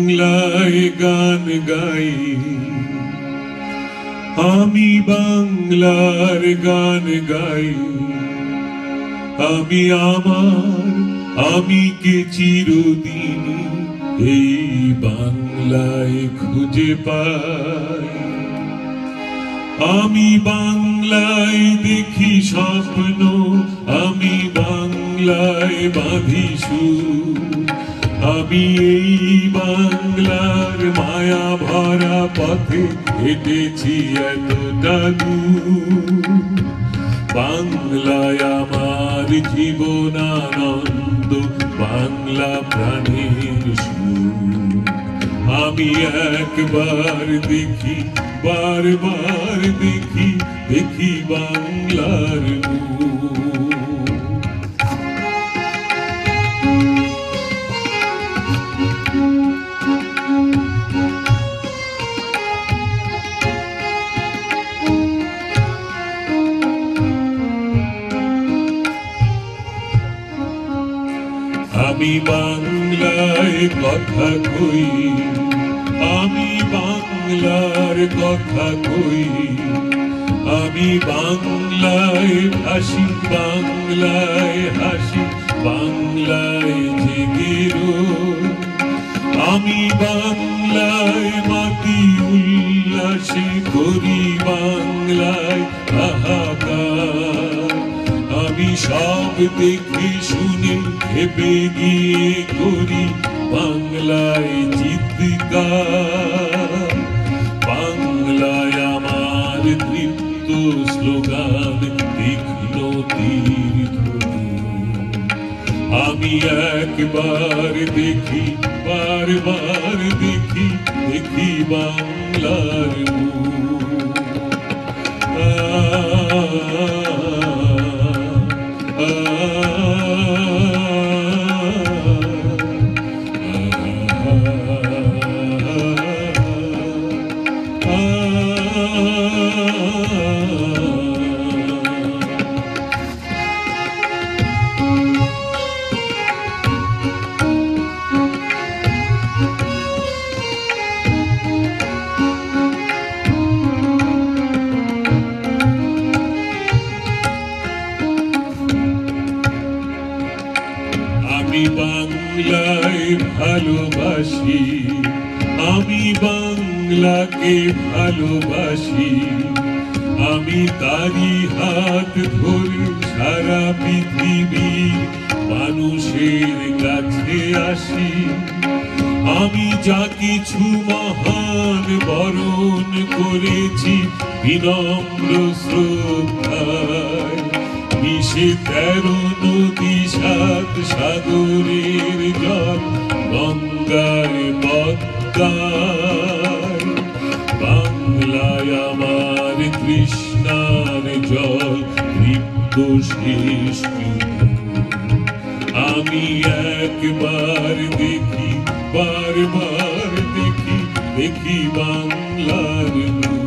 বাংলায় গান গাই, আমি বাংলার গান গাই। আমি আমার আমি কে চিরদিন এই বাংলায় খুঁজে পাই। আমি বাংলায় দেখি স্বপ্ন, আমি বাংলায় বাঁধি সুর। আমি এই বাংলার মায়া ভরা পথে হেঁটেছি এতটা দূর। বাংলায় আমার জীবনানন্দ, বাংলা প্রাণের সুর। আমি একবার দেখি, বারবার দেখি, দেখি বাংলার মুখ। আমি বাংলায় কথা কই, আমি বাংলার কথা কই। আমি বাংলায় হাসি, বাংলায় হাসি, বাংলায় জেগে রই। আমি বাংলায় মাতি উল্লাসে করি, বাংলায় হাহাকার। আমি সব দেখে শুনে ভেবে গিয়ে করি বাংলায় চিৎকার। বাংলায় আমার তৃপ্ত স্লোগান, তীক্ষ্ণ তীর্থ। আমি একবার দেখি, বারবার দেখি, দেখি বাংলার মুখ। আমি বাংলায় ভালোবাসি, আমি বাংলাকে ভালোবাসি। আমি তারি হাত ধরে সারা পৃথিবীর মানুষের কাছে আসি। আমি যা কিছু মহান বরণ করেছি বিনম্র শ্রদ্ধায়। মিশে 13 নদী 7 সাগরের জল, গঙ্গায় পদ্মায়। বাংলায় আমার কৃষ্ণার জল, তৃপ্ত শেষ। আমি একবার দেখি, বারবার দেখি, দেখি বাংলার মুখ।